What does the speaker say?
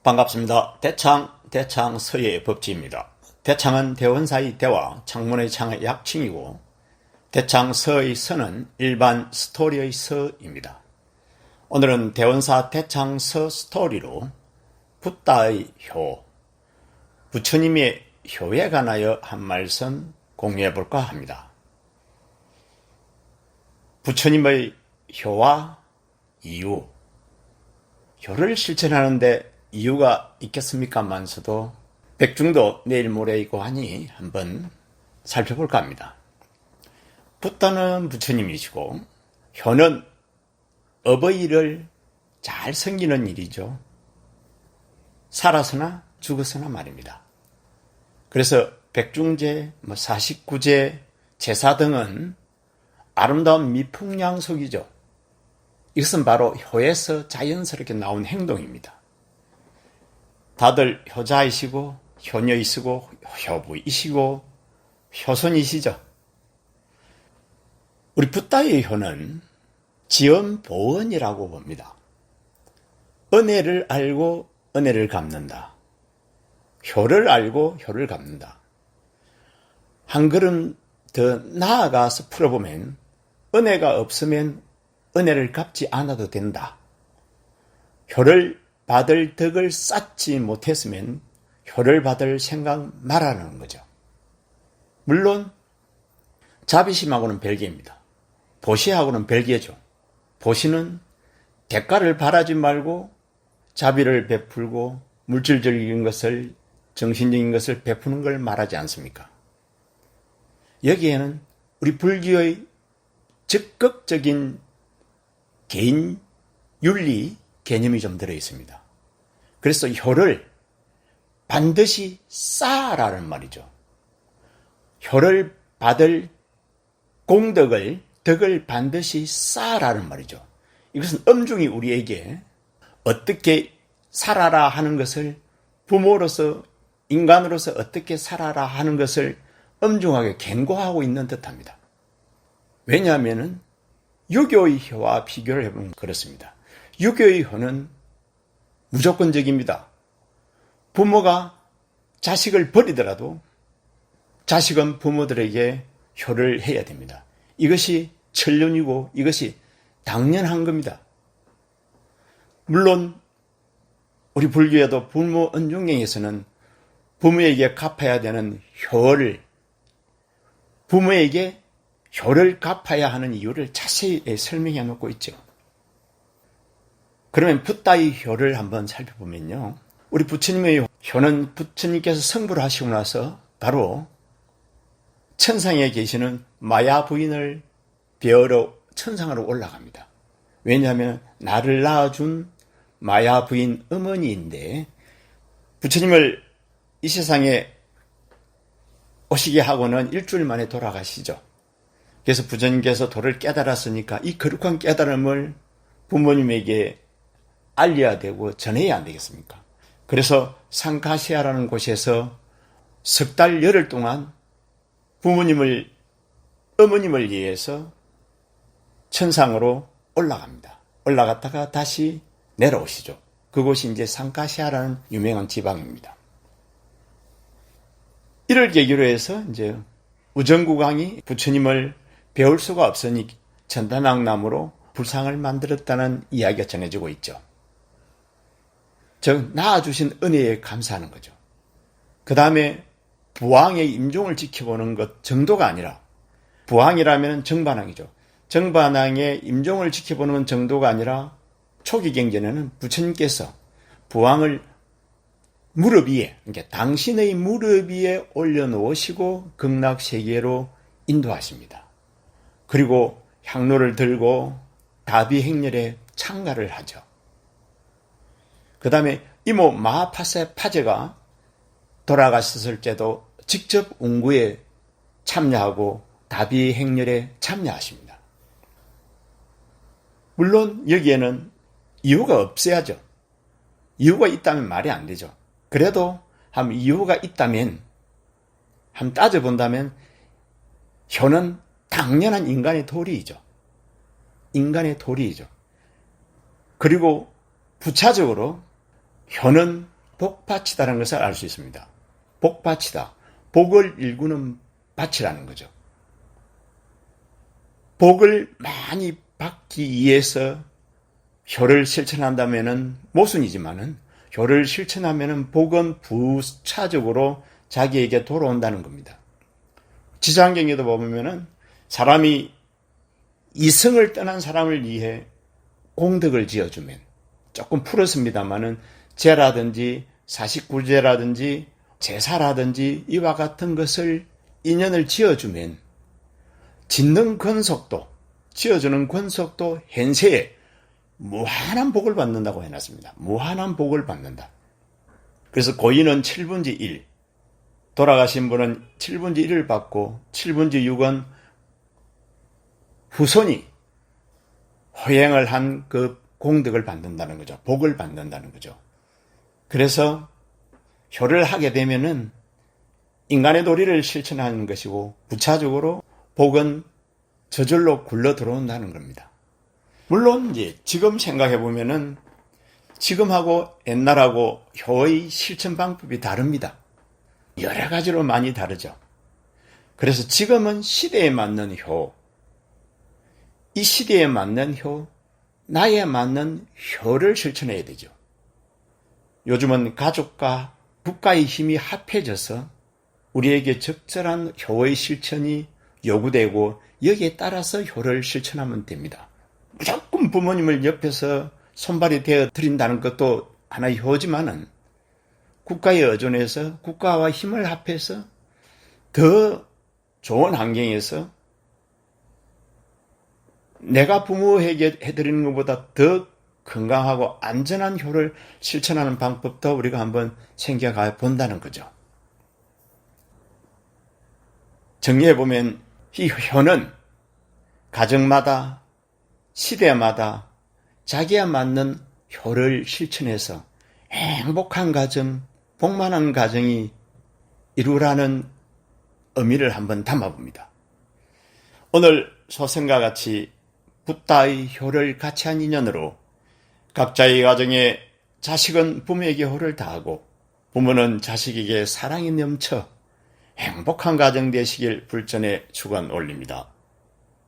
반갑습니다. 대창서의 법지입니다. 대창은 대원사의 대와 창문의 창의 약칭이고 대창서의 서는 일반 스토리의 서입니다. 오늘은 대원사 대창서 스토리로 붓다의 효, 부처님의 효에 관하여 한 말씀 공유해 볼까 합니다. 부처님의 효와 이유, 효를 실천하는데 이유가 있겠습니까만서도 백중도 내일 모레이고 하니 한번 살펴볼까 합니다. 붓다는 부처님이시고 효는 어버이를 잘 섬기는 일이죠. 살아서나 죽어서나 말입니다. 그래서 백중제, 사십구제, 제사 등은 아름다운 미풍양속이죠. 이것은 바로 효에서 자연스럽게 나온 행동입니다. 다들 효자이시고 효녀이시고 효부이시고 효손이시죠. 우리 붓다의 효는 지연보언이라고 봅니다. 은혜를 알고 은혜를 갚는다. 효를 알고 효를 갚는다. 한 걸음 더 나아가서 풀어보면 은혜가 없으면 은혜를 갚지 않아도 된다. 효를 받을 덕을 쌓지 못했으면 효를 받을 생각 말하는 거죠. 물론 자비심하고는 별개입니다. 보시하고는 별개죠. 보시는 대가를 바라지 말고 자비를 베풀고 물질적인 것을, 정신적인 것을 베푸는 걸 말하지 않습니까? 여기에는 우리 불교의 적극적인 개인 윤리 개념이 좀 들어있습니다. 그래서 효를 반드시 쌓아라는 말이죠. 효를 받을 공덕을, 덕을 반드시 쌓아라는 말이죠. 이것은 엄중히 우리에게 어떻게 살아라 하는 것을, 부모로서, 인간으로서 어떻게 살아라 하는 것을 엄중하게 경고하고 있는 듯합니다. 왜냐하면 유교의 효와 비교를 해보면 그렇습니다. 유교의 효는 무조건적입니다. 부모가 자식을 버리더라도 자식은 부모들에게 효를 해야 됩니다. 이것이 천륜이고 이것이 당연한 겁니다. 물론 우리 불교에도 부모 은중경에서는 부모에게 갚아야 되는 효를, 부모에게 효를 갚아야 하는 이유를 자세히 설명해 놓고 있죠. 그러면 붓다의 효를 한번 살펴보면요. 우리 부처님의 효는 부처님께서 성불을 하시고 나서 바로 천상에 계시는 마야 부인을 뵈러 천상으로 올라갑니다. 왜냐하면 나를 낳아준 마야 부인 어머니인데 부처님을 이 세상에 오시게 하고는 일주일 만에 돌아가시죠. 그래서 부처님께서 도를 깨달았으니까 이 거룩한 깨달음을 부모님에게 알려야 되고 전해야 안 되겠습니까? 그래서 상카시아라는 곳에서 석 달 열흘 동안 어머님을 위해서 천상으로 올라갑니다. 올라갔다가 다시 내려오시죠. 그곳이 이제 상카시아라는 유명한 지방입니다. 이를 계기로 해서 이제 우정국왕이 부처님을 배울 수가 없으니 천단왕나무로 불상을 만들었다는 이야기가 전해지고 있죠. 즉 낳아주신 은혜에 감사하는 거죠. 그 다음에 부왕의 임종을 지켜보는 것 정도가 아니라, 부왕이라면 정반왕이죠. 정반왕의 임종을 지켜보는 정도가 아니라 초기 경전에는 부처님께서 부왕을 무릎 위에, 그러니까 당신의 무릎 위에 올려놓으시고 극락세계로 인도하십니다. 그리고 향로를 들고 다비행렬에 참가를 하죠. 그 다음에 이모 마하파세 파제가 돌아가셨을 때도 직접 운구에 참여하고 다비행렬에 참여하십니다. 물론 여기에는 이유가 없어야죠. 이유가 있다면 말이 안 되죠. 그래도 이유가 있다면, 한번 따져본다면 효는 당연한 인간의 도리이죠. 인간의 도리이죠. 그리고 부차적으로 효는 복받치다라는 것을 알 수 있습니다. 복받치다. 복을 일구는 밭이라는 거죠. 복을 많이 받기 위해서 효를 실천한다면은 모순이지만은 효를 실천하면은 복은 부차적으로 자기에게 돌아온다는 겁니다. 지상경에도 보면은 사람이 이성을 떠난 사람을 위해 공덕을 지어주면 조금 풀었습니다만은 제라든지 사식구제라든지 제사라든지 이와 같은 것을 인연을 지어주면 짓는 권속도 지어주는 권속도 현세에 무한한 복을 받는다고 해놨습니다. 무한한 복을 받는다. 그래서 고인은 7분지 1 돌아가신 분은 7분지 1을 받고 7분지 6은 후손이 허행을 한 그 공덕을 받는다는 거죠. 복을 받는다는 거죠. 그래서 효를 하게 되면은 인간의 도리를 실천하는 것이고 부차적으로 복은 저절로 굴러 들어온다는 겁니다. 물론 이제 지금 생각해 보면은 지금하고 옛날하고 효의 실천 방법이 다릅니다. 여러 가지로 많이 다르죠. 그래서 지금은 시대에 맞는 효, 이 시대에 맞는 효, 나에 맞는 효를 실천해야 되죠. 요즘은 가족과 국가의 힘이 합해져서 우리에게 적절한 효의 실천이 요구되고 여기에 따라서 효를 실천하면 됩니다. 무조건 부모님을 옆에서 손발이 되어 드린다는 것도 하나의 효지만은 국가에 의존해서 국가와 힘을 합해서 더 좋은 환경에서 내가 부모에게 해드리는 것보다 더 건강하고 안전한 효를 실천하는 방법도 우리가 한번 생각해 본다는 거죠. 정리해보면 이 효는 가정마다 시대마다 자기에 맞는 효를 실천해서 행복한 가정, 복만한 가정이 이루라는 의미를 한번 담아봅니다. 오늘 소생과 같이 붓다의 효를 같이 한 인연으로 각자의 가정에 자식은 부모에게 효를 다하고 부모는 자식에게 사랑이 넘쳐 행복한 가정 되시길 불전에 축원 올립니다.